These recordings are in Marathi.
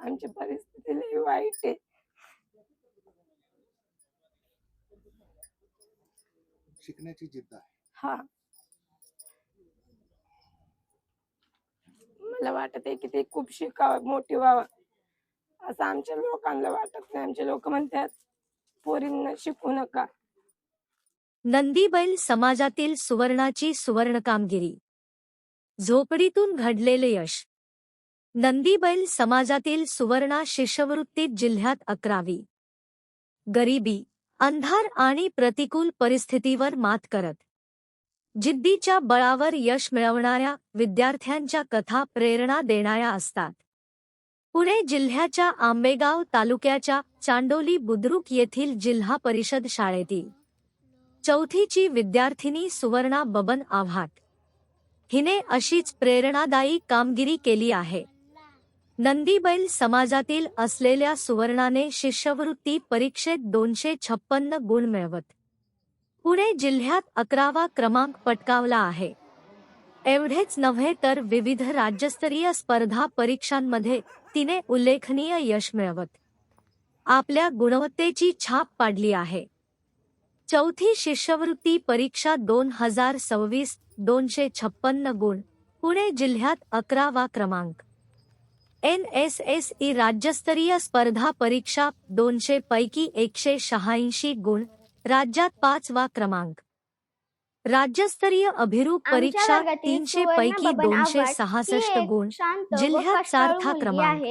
आमची परिस्थिती लई वाईट आहे. शिकण्याची जिद्द आहे. हा, मला वाटत आहे की ते खूप शिकावं, मोठी व्हावं, असं आमच्या लोकांना वाटत नाही. आमचे लोक म्हणतात पोरींना शिकू नका. नंदीबैल समाजातील सुवर्णाची सुवर्ण कामगिरी. झोपडीतून घडलेले यश. नंदीबैल समाजातील सुवर्णा शिष्यवृत्तीत जिल्ह्यात 11वी. गरिबी, अंधार आणि प्रतिकूल परिस्थितीवर मात करत जिद्दीच्या बळावर यश मिळवणाऱ्या विद्यार्थ्यांच्या कथा प्रेरणा देणाऱ्या असतात. पुणे जिल्ह्याच्या आंबेगाव तालुक्याच्या चांडोली बुद्रुक येथील जिल्हा परिषद शाळेतील 4थीची विद्यार्थिनी सुवर्णा बबन आव्हाट हिने अशीच प्रेरणादायी कामगिरी केली आहे. नंदीबैल समाजातील असलेल्या सुवर्णाने शिष्यवृत्ती परीक्षेत 256 गुण मिळवत पुणे जिल्ह्यात 11वा क्रमांक पटकावला आहे. एवढेच नव्हे तर विविध राज्यस्तरीय स्पर्धा परीक्षांमध्ये तिने उल्लेखनीय यश मिळवत आपल्या गुणवत्तेची छाप पाडली आहे. 4थी शिष्यवृत्ती परीक्षा 2026 256 गुण, पुणे जिल्ह्यात 11वा क्रमांक. NSSE राज्यस्तरीय स्पर्धा परीक्षा 200 पैकी 186 गुण, राज्यात 5वा क्रमांक. राज्यस्तरीय अभिरूप परीक्षा 300 पैकी 266 गुण, जिल्ह्यात 4था क्रमांक.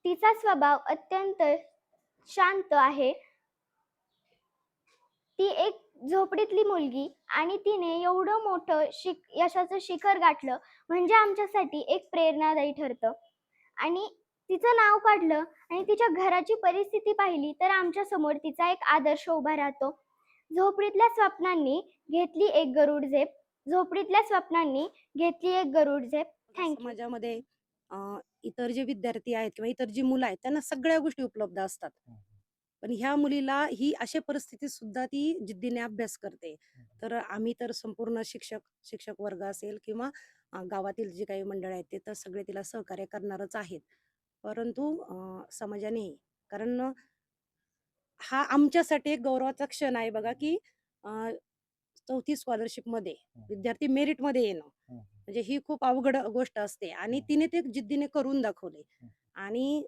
तिचा स्वभाव अत्यंत शांत आहे. ती एक झोपडीतली मुलगी आणि तिने एवढं मोठं यशाचं शिखर गाठलं म्हणजे आमच्यासाठी एक प्रेरणादायी ठरतं. आणि तिचं नाव काढलं आणि तिच्या घराची परिस्थिती पाहिली तर आमच्या समोर तिचा एक आदर्श उभा राहतो. झोपडीतल्या स्वप्नांनी घेतली एक गरुड झेप. झोपडीतल्या स्वप्नांनी घेतली एक गरुड झेप. थँक्यू. समाजामध्ये इतर जे विद्यार्थी आहेत किंवा इतर जी मुलं आहेत त्यांना सगळ्या गोष्टी उपलब्ध असतात, पण ह्या मुलीला ही अशा परिस्थितीत सुद्धा ती जिद्दीने अभ्यास करते. तर आम्ही तर संपूर्ण शिक्षक वर्ग असेल किंवा गावातील जी काही मंडळ आहेत ते तर सगळे तिला सहकार्य करणारच आहेत. परंतु समाजाने, कारण हा आमच्यासाठी एक गौरवाचा क्षण आहे बघा की 4थी स्कॉलरशिप मध्ये विद्यार्थी मेरिट मध्ये येणं म्हणजे ही खूप अवघड गोष्ट असते आणि तिने ते जिद्दीने करून दाखवले. आणि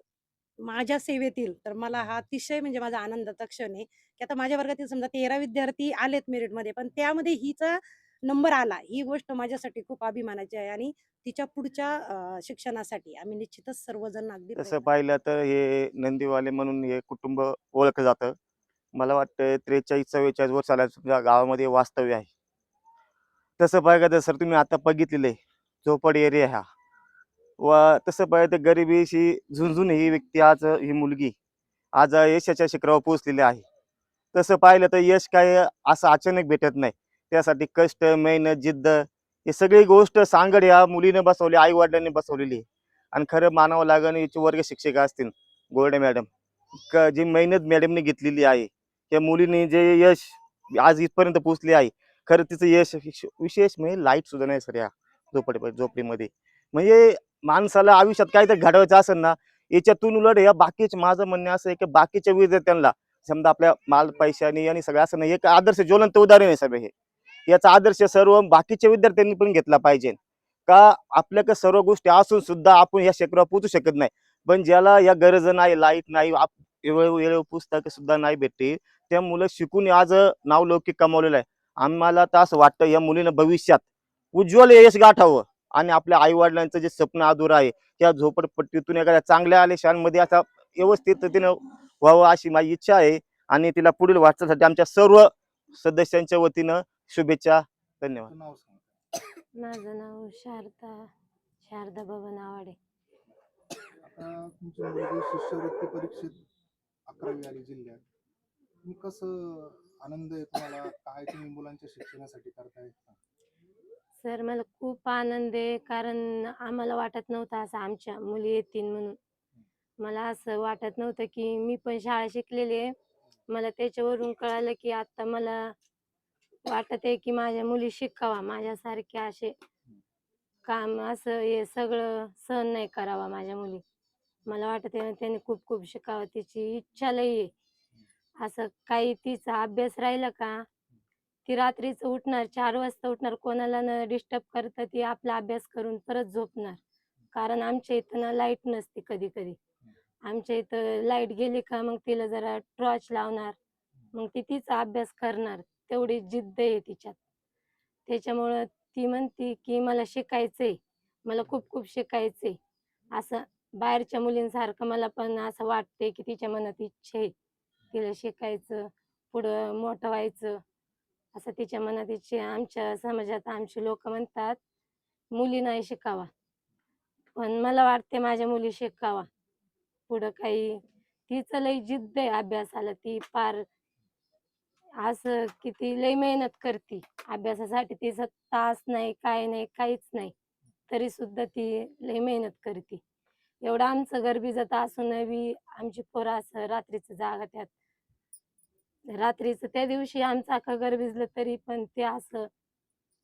माझ्या सेवेतील तर मला हा अतिशय म्हणजे माझा आनंदाचा क्षण आहे की आता माझ्या वर्गातील समजा 13 विद्यार्थी आलेत मेरिट मध्ये, पण त्यामध्ये हिचा नंबर आला, ही गोष्ट माझ्यासाठी खूप अभिमानाची आहे. आणि तिच्या पुढच्या शिक्षणासाठी आम्ही निश्चितच सर्वजण अगदी तसं पाहिलं तर हे नंदीवाले म्हणून हे कुटुंब ओळखलं जातं. मला वाटतं 43-44 वर्षाला तुमच्या गावामध्ये वास्तव्य आहे. तसं पाहिलं तर सर तुम्ही आता बघितलेले चोपडी एरिया हा व तसं पाहिलं तर गरिबीशी झुंजून ही व्यक्ती आज ही मुलगी आज यशाच्या शिखरावर पोहोचलेली आहे. तसं पाहिलं तर यश काय असं अचानक भेटत नाही. त्यासाठी कष्ट, मेहनत, जिद्द हे सगळी गोष्ट सांगड या मुलीने बसवली, आई वडिलांनी बसवलेली आहे. आणि खरं मानावं लागेल याची वर्ग शिक्षिका असतील गोरडे मॅडम, जी मेहनत मॅडमने घेतलेली आहे, त्या मुलीने जे यश आज इथपर्यंत पोहोचले आहे. खरं तिचं यश विशेष म्हणजे लाईट सुद्धा नाही सर या झोपडीमध्ये. म्हणजे माणसाला आयुष्यात काहीतरी घडवायचं असेल ना, याच्यातून उलट या बाकीचे माझं म्हणणं असं आहे की बाकीच्या विद्यार्थ्यांना समजा आपल्या माल पैशाने आणि सगळं असं नाही, एक आदर्श ज्वलंत उदाहरण आहे सर हे. याचा आदर्श सर्व बाकीच्या विद्यार्थ्यांनी पण घेतला पाहिजे. का आपल्याकडे सर्व गोष्टी असून सुद्धा आपण या शिखरावर पोहोचू शकत नाही, पण ज्याला या गरज नाही, लाईट नाही, पुस्तक सुद्धा नाही भेटते, त्या मुलं शिकून आज नावलौकिक कमावलेलं आहे. आम्हाला तर असं वाटतं या मुलीनं भविष्यात उज्ज्वल यश गाठावं आणि आपल्या आई वडिलांचं जे स्वप्न अधुरं आहे त्या झोपडपट्टीतून एखाद्या चांगल्या आलेशांमध्ये असा व्यवस्थित तिनं व्हावं अशी माझी इच्छा आहे. आणि तिला पुढील वाटचालीसाठी आमच्या सर्व सदस्यांच्या वतीनं शुभेच्छा. धन्यवाद. नाव सांगा. माझं नाव शारदा बबन आवाडे. आता तुमची मुलगी शिष्यवृत्ती परीक्षेत 11वी आली जिल्ह्यात, तुम्ही कसं आनंद आहे तुम्हाला, काय तुम्ही मुलांच्या शिक्षणासाठी करताय? सर मला खूप आनंद आहे, कारण आम्हाला वाटत नव्हतं असं आमच्या मुली येतील म्हणून. मला असं वाटत नव्हतं की मी पण शाळा शिकलेली आहे. मला त्याच्यावरून कळालं की आता मला वाटत आहे की माझ्या मुली शिकावा माझ्यासारख्या असे, काम असं हे सगळं सहन नाही करावा माझ्या मुली. मला वाटते ना त्यांनी खूप खूप शिकावं, तिची इच्छा लई आहे. असं काही तिचा अभ्यास राहिला का ती रात्रीचं उठणार, 4 वाजता उठणार, कोणाला न डिस्टर्ब करता ती आपला अभ्यास करून परत झोपणार. कारण आमच्या इथं ना लाईट नसते कधी-कधी. आमच्या इथं लाईट गेली का मग तिला जरा टॉर्च लावणार. मग ती तिचा अभ्यास करणार. तेवढी जिद्द आहे तिच्यात. त्याच्यामुळं ती म्हणते, की मला शिकायचंय. मला खूप खूप शिकायचंय. असं बाहेरच्या मुलींसारखं मला पण असं वाटतंय, की तिच्या मनात इच्छा आहे. तिला शिकायचं, पुढं मोठं व्हायचं. असं तिच्या मनात इच्छा आहे. आमच्या समाजात आमची लोकं म्हणतात, मुली नाही शिकावा. पण मला वाटते माझ्या मुली शिकावा. पुढं काही तिचं लई जिद्द आहे अभ्यासाला. ती पार असं की ती लई मेहनत करती अभ्यासासाठी. तिचा तास नाही, काय नाही, काहीच नाही. तरी सुद्धा ती लई मेहनत करती. एवढं आमचं गरबीजत असूनही बी आमची पोरं असं रात्रीचं जागत्यात. रात्रीचं त्या दिवशी आमचं अख्खं घर भिजलं तरी पण ते असं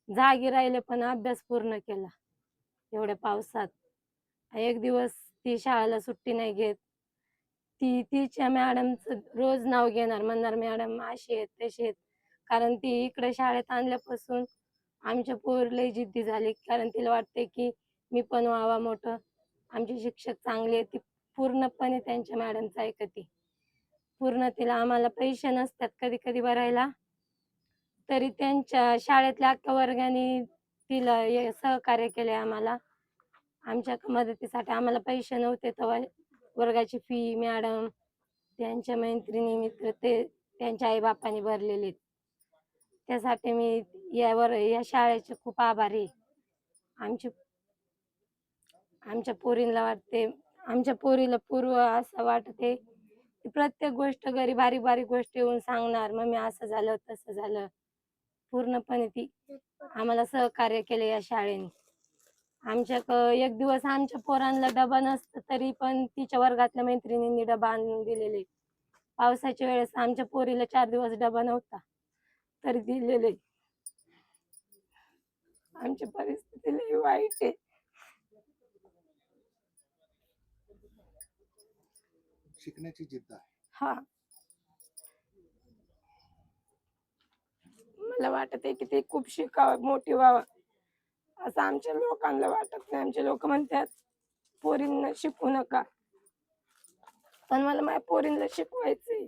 जागी राहिले पण अभ्यास पूर्ण केला एवढ्या पावसात. एक दिवस ती शाळेला सुट्टी नाही घेत. ती तिच्या मॅडमचं रोज नाव घेणार, म्हणणार मॅडम अशी आहेत, तशी आहेत. कारण ती इकडे शाळेत आणल्यापासून आमच्या पोर लई जिद्दी झाली. कारण तिला वाटते की मी पण व्हावा मोठं. आमचे शिक्षक चांगले आहेत. ती पूर्णपणे त्यांच्या मॅडमचं ऐकते. पूर्ण तिला आम्हाला पैसे नसतात कधी-कधी भरायला. तरी त्यांच्या शाळेतल्या अख्ख्या वर्गाने तिला हे सहकार्य केले आम्हाला. आमच्या मदतीसाठी आम्हाला पैसे नव्हते तेव्हा वर्गाची फी मॅडम, त्यांच्या मैत्रिणी, मित्र ते त्यांच्या आई-बापांनी भरलेले आहेत. त्यासाठी मी या शाळेचे खूप आभारी आहे. आमची आमच्या पोरीला वाटते आमच्या पोरीला पूर्व असं वाटते की प्रत्येक गोष्ट घरी बारीक-बारीक गोष्ट येऊन सांगणार, "मम्मी असं झालं, तसं झालं." पूर्णपणे ती आम्हाला सहकार्य केलं या शाळेने. एक दिवस आमच्या पोरांना डबा नसतं तरी पण तिच्या वर्गातल्या मैत्रिणींनी डबा आणून दिलेले. पावसाच्या वेळेस आमच्या पोरीला 4 दिवस डबा नव्हता, तरी दिलेले. आमची परिस्थिती लई वाईट आहे. शिकण्याची जिद्द आहे. हां. मला वाटते की ती खूप शिकावं, मोठी व्हावं. असं आमच्या लोकांना वाटत नाही. आमचे लोकं म्हणतात, पोरींना शिकवू नका. पण मला माझ्या पोरींना शिकवायचंय.